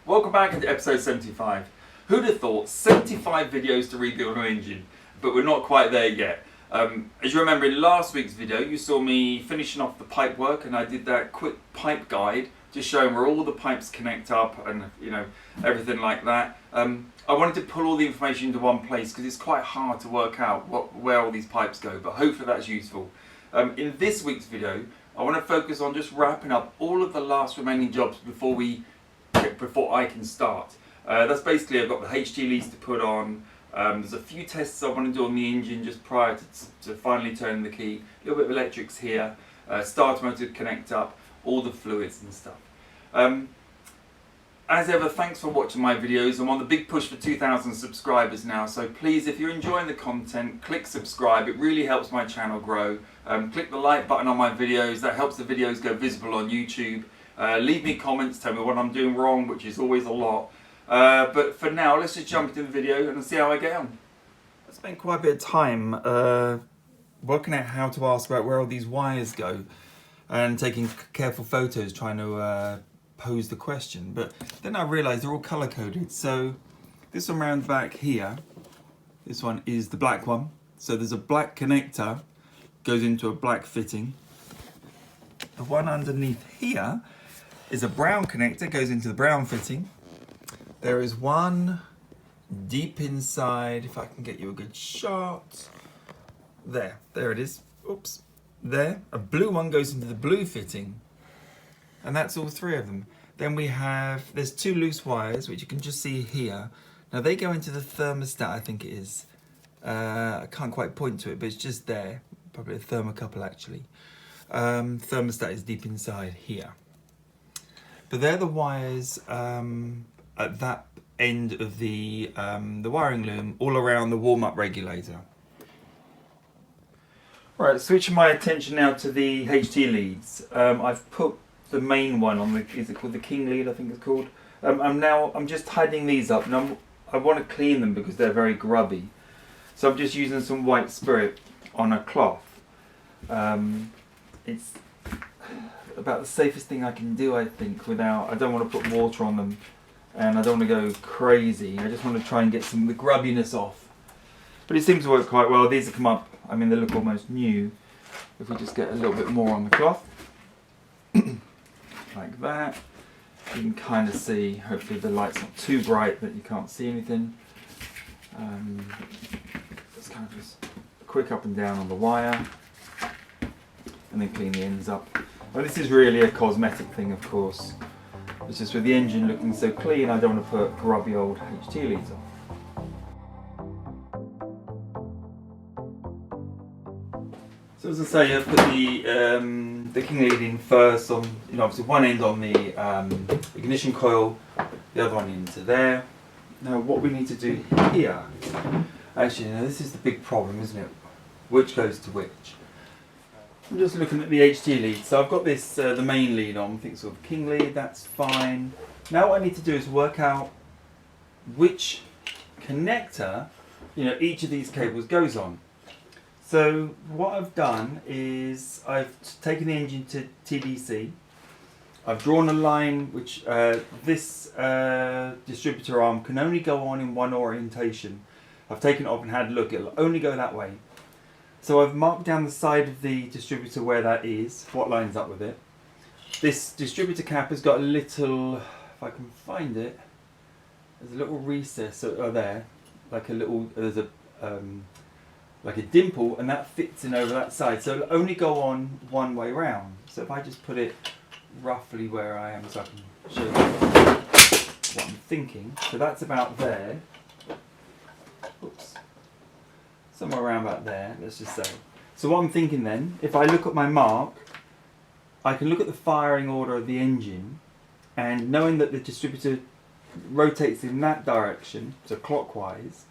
Welcome back into episode 75. Who'd have thought 75 videos to rebuild an engine, but we're not quite there yet. As you remember in last week's video, you saw me finishing off the pipe work, and I did that quick pipe guide, just showing where all the pipes connect up and everything like that. I wanted to pull all the information into one place because it's quite hard to work out where all these pipes go, but hopefully that's useful. In this week's video, I want to focus on just wrapping up all of the last remaining jobs before I can start. That's basically, I've got the HT leads to put on. There's a few tests I want to do on the engine just prior to finally turning the key. A little bit of electrics here, starter motor to connect up, all the fluids and stuff. As ever, thanks for watching my videos. I'm on the big push for 2,000 subscribers now, so please, if you're enjoying the content, click subscribe. It really helps my channel grow. Click the like button on my videos. That helps the videos go visible on YouTube. Leave me comments, tell me what I'm doing wrong, which is always a lot. But for now, let's just jump into the video and see how I get on. I spent quite a bit of time working out how to ask about where all these wires go and taking careful photos trying to pose the question. But then I realised they're all colour coded. So this one round back here, this one is the black one. So there's a black connector, goes into a black fitting. The one underneath here is a brown connector, goes into the brown fitting. There is one deep inside, if I can get you a good shot. There it is. Oops. There. A blue one goes into the blue fitting. And that's all three of them. Then we have, there's two loose wires, which you can just see here. Now they go into the thermostat, I think it is. I can't quite point to it, but it's just there. Probably a thermocouple actually. Thermostat is deep inside here. But they're the wires at that end of the wiring loom, all around the warm-up regulator. Right, switching my attention now to the HT leads. I've put the main one on the, is it called the King lead, I think it's called. I'm just tidying these up, and I want to clean them because they're very grubby. So I'm just using some white spirit on a cloth. It's about the safest thing I can do, I think, without, I don't want to put water on them and I don't want to go crazy. I just want to try and get some of the grubbiness off. But it seems to work quite well. These have come up, I mean, they look almost new. If we just get a little bit more on the cloth, like that, you can kind of see, hopefully the light's not too bright that you can't see anything. Just kind of just a quick up and down on the wire, and then clean the ends up. Well, this is really a cosmetic thing, of course. It's just with the engine looking so clean, I don't want to put grubby old HT leads on. So as I say, I put the King lead in first on, obviously one end on the ignition coil, the other one into there. Now what we need to do here, actually, this is the big problem, isn't it? Which goes to which? I'm just looking at the HT lead. So I've got this, the main lead on, I think it's sort of King lead, that's fine. Now what I need to do is work out which connector, each of these cables goes on. So what I've done is I've taken the engine to TDC. I've drawn a line which this distributor arm can only go on in one orientation. I've taken it off and had a look, it'll only go that way. So I've marked down the side of the distributor where that is, what lines up with it. This distributor cap has got a little, if I can find it, there's a little recess there, like a little, there's a, like a dimple, and that fits in over that side. So it'll only go on one way round. So if I just put it roughly where I am so I can show you what I'm thinking. So that's about there. Oops. Somewhere around about there, let's just say. So what I'm thinking then, if I look at my mark, I can look at the firing order of the engine, and knowing that the distributor rotates in that direction, so clockwise,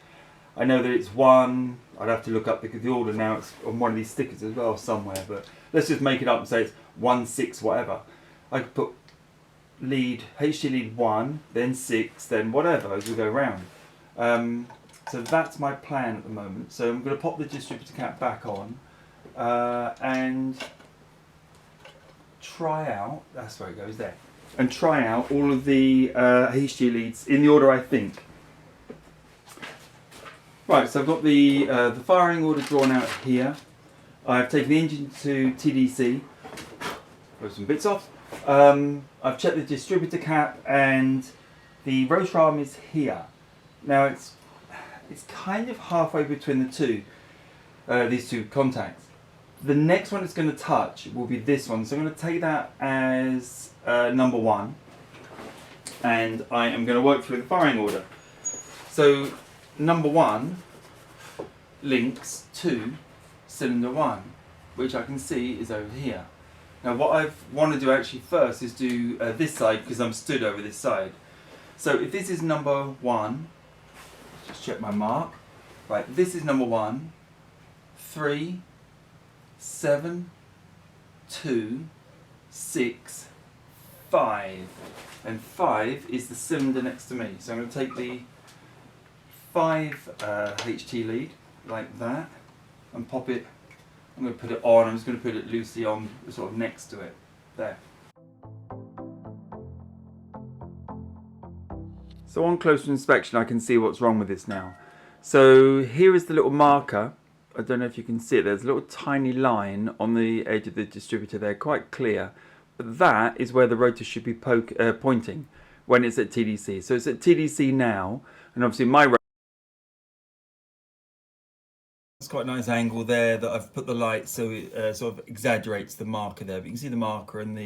I know that it's one. I'd have to look up the order now, it's on one of these stickers as well somewhere, but let's just make it up and say it's 1, 6, whatever. I could put lead, HT lead 1, then 6, then whatever as we go round. So that's my plan at the moment. So I'm going to pop the distributor cap back on and try out, that's where it goes there, and try out all of the HT leads in the order I think. Right, so I've got the firing order drawn out here. I've taken the engine to TDC, throw some bits off. I've checked the distributor cap and the rotor arm is here. Now it's kind of halfway between the two, these two contacts. The next one it's going to touch will be this one, so I'm going to take that as number 1, and I am going to work through the firing order. So number 1 links to cylinder 1, which I can see is over here. Now what I want to do actually first is do this side, because I'm stood over this side. So if this is number 1, just check my mark. Right, this is number 1, 3, 7, 2, 6, 5. And 5 is the cylinder next to me. So I'm going to take the 5 HT lead like that and pop it. I'm going to put it on. I'm just going to put it loosely on, sort of next to it. There. So on closer inspection, I can see what's wrong with this now. So here is the little marker. I don't know if you can see it. There's a little tiny line on the edge of the distributor there, quite clear. But that is where the rotor should be pointing when it's at TDC. So it's at TDC now, and obviously my rotor. It's quite a nice angle there that I've put the light so it sort of exaggerates the marker there. But you can see the marker and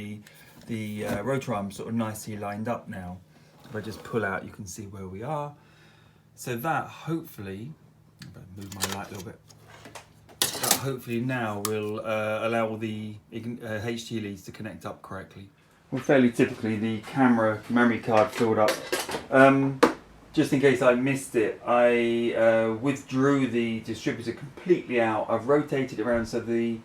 the rotor arm sort of nicely lined up now. If I just pull out, you can see where we are. So that hopefully, I'm going to move my light a little bit. That hopefully now will allow all the HT leads to connect up correctly. Well, fairly typically the camera memory card filled up. Just in case I missed it, I withdrew the distributor completely out. I've rotated it around so the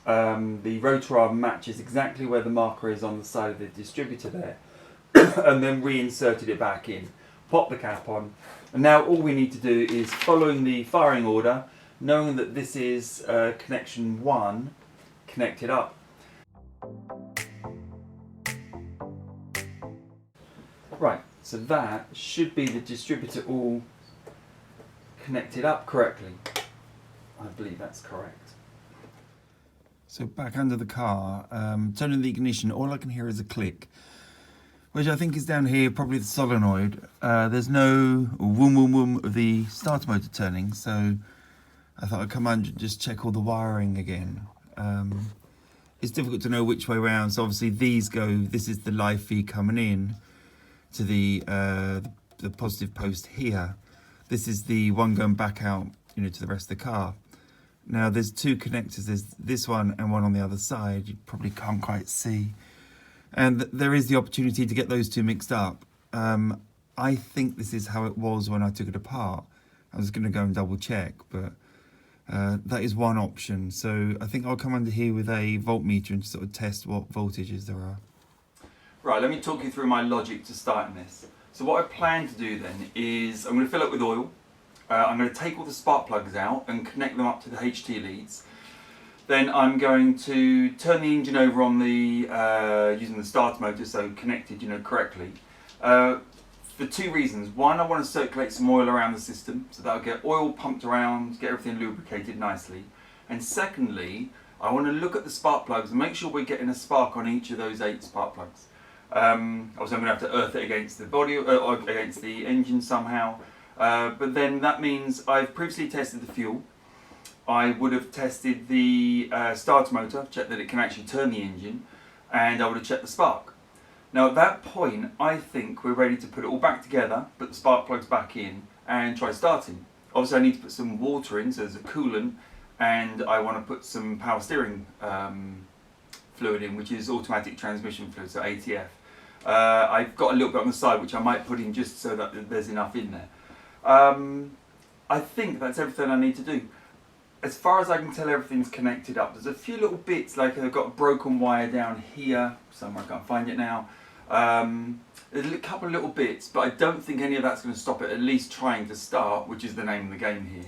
rotor arm matches exactly where the marker is on the side of the distributor there. And then reinserted it back in, pop the cap on, and now all we need to do is, following the firing order, knowing that this is connection 1, connect it up. Right, so that should be the distributor all connected up correctly. I believe that's correct. So back under the car, turning the ignition, all I can hear is a click, which I think is down here, probably the solenoid. There's no woom woom woom of the starter motor turning, so I thought I'd come on and just check all the wiring again. It's difficult to know which way around, so obviously these go, this is the live feed coming in to the positive post here. This is the one going back out, to the rest of the car. Now there's 2 connectors, there's this one and one on the other side, you probably can't quite see. And there is the opportunity to get those 2 mixed up. I think this is how it was when I took it apart. I was going to go and double check, but that is one option. So I think I'll come under here with a voltmeter and sort of test what voltages there are. Right, let me talk you through my logic to starting this. So what I plan to do then is I'm going to fill it with oil. I'm going to take all the spark plugs out and connect them up to the HT leads. Then I'm going to turn the engine over on the using the starter motor, so connected, correctly. For 2 reasons. One, I want to circulate some oil around the system, so that'll get oil pumped around, get everything lubricated nicely. And secondly, I want to look at the spark plugs and make sure we're getting a spark on each of those 8 spark plugs. Obviously, I'm going to have to earth it against the body, or against the engine somehow. But then that means I've previously tested the fuel. I would have tested the starter motor, checked that it can actually turn the engine, and I would have checked the spark. Now at that point, I think we're ready to put it all back together, put the spark plugs back in, and try starting. Obviously I need to put some water in, so there's a coolant, and I want to put some power steering fluid in, which is automatic transmission fluid, so ATF. I've got a little bit on the side, which I might put in just so that there's enough in there. I think that's everything I need to do. As far as I can tell, everything's connected up. There's a few little bits, like I've got a broken wire down here, somewhere I can't find it now. There's a couple of little bits, but I don't think any of that's going to stop it at least trying to start, which is the name of the game here.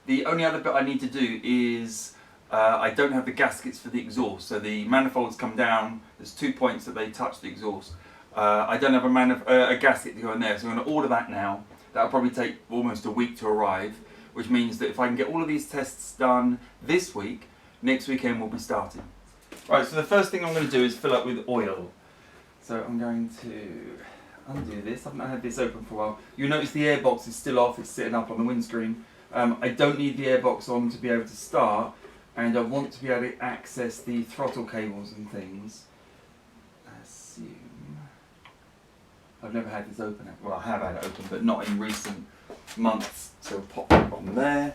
The only other bit I need to do is I don't have the gaskets for the exhaust, so the manifolds come down, there's 2 points that they touch the exhaust. I don't have a gasket to go in there, so I'm going to order that now. That'll probably take almost a week to arrive, which means that if I can get all of these tests done this week, next weekend we'll be starting. Right, so the first thing I'm going to do is fill up with oil. So I'm going to undo this. I've not had this open for a while. You'll notice the airbox is still off, it's sitting up on the windscreen. I don't need the airbox on to be able to start, and I want to be able to access the throttle cables and things. I assume I've never had this open. Well, I have had it open, but not in recent months. So we'll pop that on there.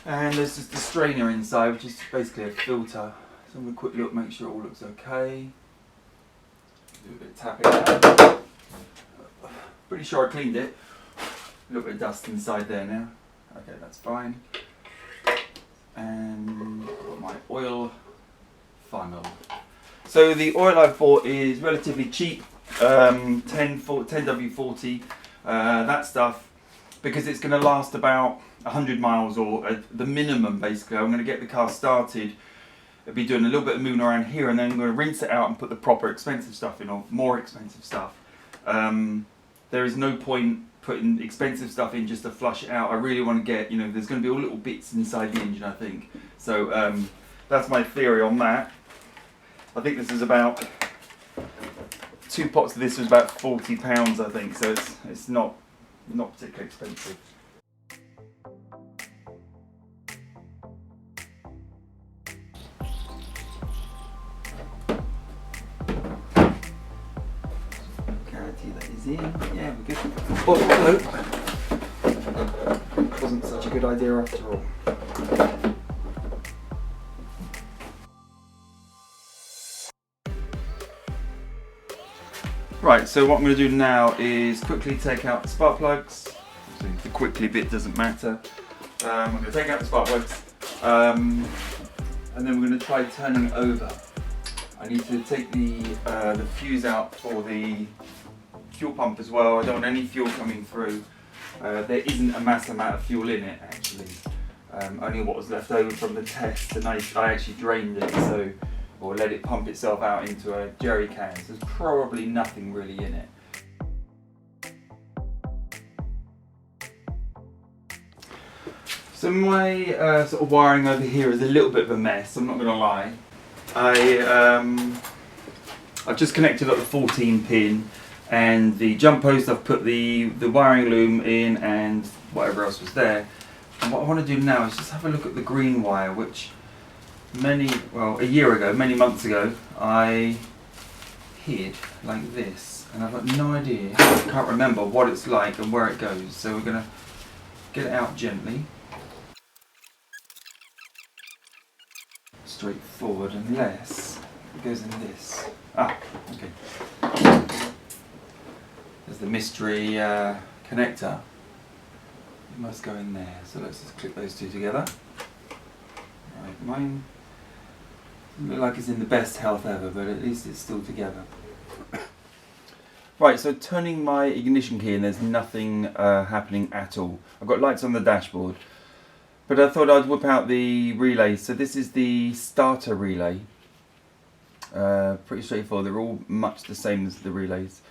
And there's just a strainer inside, which is basically a filter. So I'm going to quick look, make sure it all looks okay. Do a bit of tapping out. Pretty sure I cleaned it. A little bit of dust inside there now. Okay, that's fine. And I've got my oil funnel. So the oil I've bought is relatively cheap, 10W40, that stuff, because it's going to last about 100 miles or the minimum basically. I'm going to get the car started, I'll be doing a little bit of moving around here, and then I'm going to rinse it out and put the proper expensive stuff in, or more expensive stuff. There is no point putting expensive stuff in just to flush it out. I really want to get, there's going to be all little bits inside the engine, I think. So that's my theory on that. I think this is about, 2 pots of this was about £40, I think, so it's not particularly expensive. That is in. Yeah, we're good. Oh, hello. Wasn't such a good idea after all. Right, so what I'm going to do now is quickly take out the spark plugs. The quickly bit doesn't matter. I'm going to take out the spark plugs, and then we're going to try turning it over. I need to take the fuse out for the fuel pump as well. I don't want any fuel coming through. There isn't a mass amount of fuel in it actually. Only what was left over from the test, and I actually drained it, or let it pump itself out into a jerry can. So there's probably nothing really in it. So my sort of wiring over here is a little bit of a mess, I'm not going to lie. I've just connected up the 14 pin and the jump post. I've put the wiring loom in and whatever else was there. And what I want to do now is just have a look at the green wire, which a year ago, many months ago, I hid like this, and I've got no idea, I can't remember what it's like and where it goes. So we're going to get it out gently. Straightforward, unless it goes in this. Ah, okay. There's the mystery connector. It must go in there. So let's just click those two together. Right, mine doesn't look like it's in the best health ever, but at least it's still together. Right, so turning my ignition key and there's nothing happening at all. I've got lights on the dashboard, but I thought I'd whip out the relay. So this is the starter relay. Pretty straightforward, they're all much the same as the relays.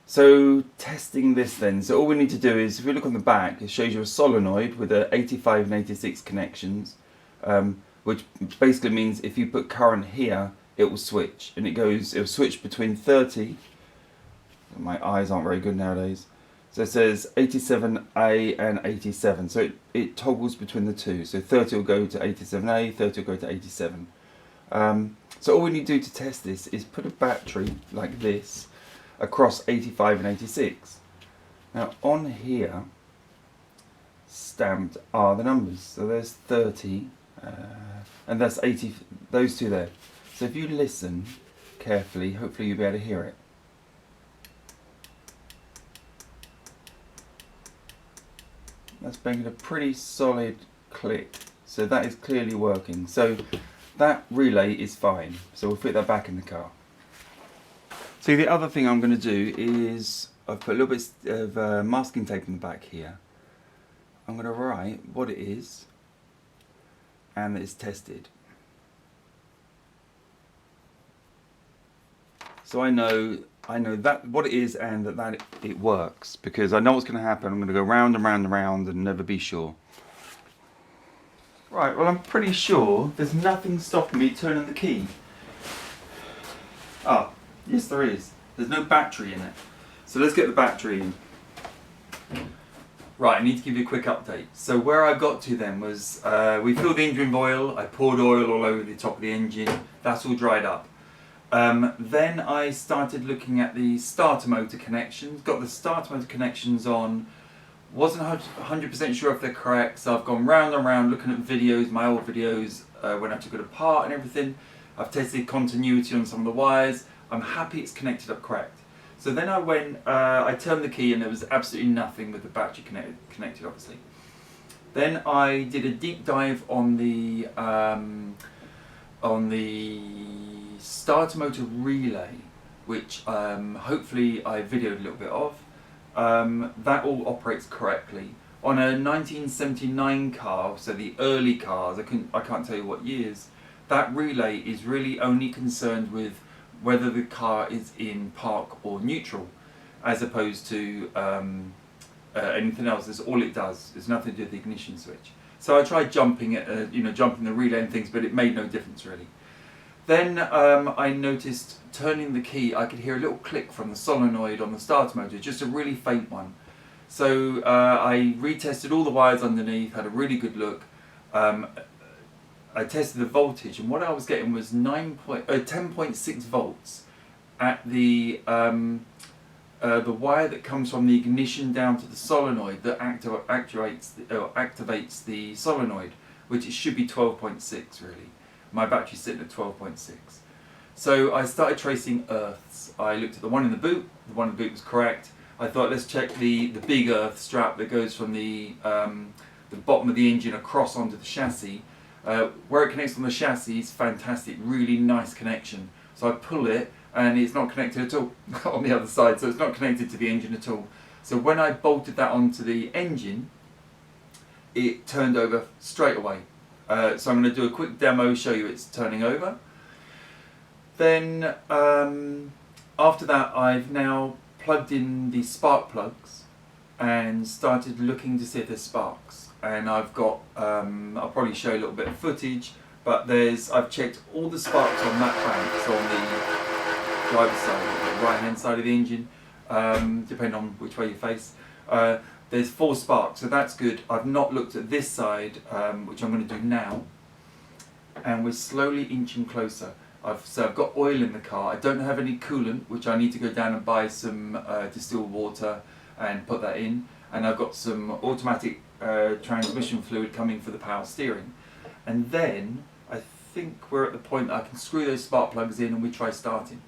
So testing this then, so all we need to do is, if you look on the back, it shows you a solenoid with a 85 and 86 connections, which basically means if you put current here, it will switch, and it'll switch between 30, my eyes aren't very good nowadays, so it says 87A and 87, so it toggles between the two, so 30 will go to 87A, 30 will go to 87. So all we need to do to test this is put a battery like this across 85 and 86. Now on here stamped are the numbers, so there's 30 and that's 80, those two there. So if you listen carefully, hopefully you'll be able to hear it. That's making a pretty solid click, so that is clearly working. So that relay is fine, so we'll fit that back in the car. So the other thing I'm going to do is, I've put a little bit of masking tape in the back here. I'm going to write what it is and that it's tested. So I know that what it is and that it works, because I know what's going to happen. I'm going to go round and round and round and never be sure. Right, well I'm pretty sure there's nothing stopping me turning the key. Ah, yes there is. There's no battery in it. So let's get the battery in. Right, I need to give you a quick update. So where I got to then was, we filled the engine with oil, I poured oil all over the top of the engine, that's all dried up. Then I started looking at the starter motor connections, got the starter motor connections on, wasn't 100% sure if they're correct, so I've gone round and round looking at videos, my old videos, when I took it apart and everything. I've tested continuity on some of the wires, I'm happy it's connected up correct. So then I went, I turned the key and there was absolutely nothing with the battery connected obviously. Then I did a deep dive on the starter motor relay, which hopefully I videoed a little bit of. That all operates correctly. On a 1979 car, so the early cars, I can't tell you what years, that relay is really only concerned with whether the car is in park or neutral, as opposed to anything else. That's all it does. There's nothing to do with the ignition switch. So I tried jumping it, jumping the relay and things, but it made no difference really. Then I noticed turning the key, I could hear a little click from the solenoid on the starter motor, just a really faint one. So I retested all the wires underneath, had a really good look. I tested the voltage, and what I was getting was 10.6 volts at the wire that comes from the ignition down to the solenoid that activates the solenoid, which it should be 12.6 really. My battery's sitting at 12.6. So I started tracing earths. I looked at the one in the boot. The one in the boot was correct. I thought, let's check the big earth strap that goes from the bottom of the engine across onto the chassis. Where it connects on the chassis is fantastic, really nice connection. So I pull it and it's not connected at all on the other side, so it's not connected to the engine at all. So when I bolted that onto the engine, it turned over straight away. So I'm going to do a quick demo, show you it's turning over. Then after that I've now plugged in the spark plugs and started looking to see if there's sparks. And I've got, I'll probably show you a little bit of footage, but I've checked all the sparks on that bank, so on the driver's side, the right hand side of the engine, depending on which way you face. There's 4 sparks, so that's good. I've not looked at this side, which I'm going to do now, and we're slowly inching closer. So I've got oil in the car. I don't have any coolant, which I need to go down and buy some distilled water and put that in. And I've got some automatic transmission fluid coming for the power steering. And then I think we're at the point that I can screw those spark plugs in and we try starting.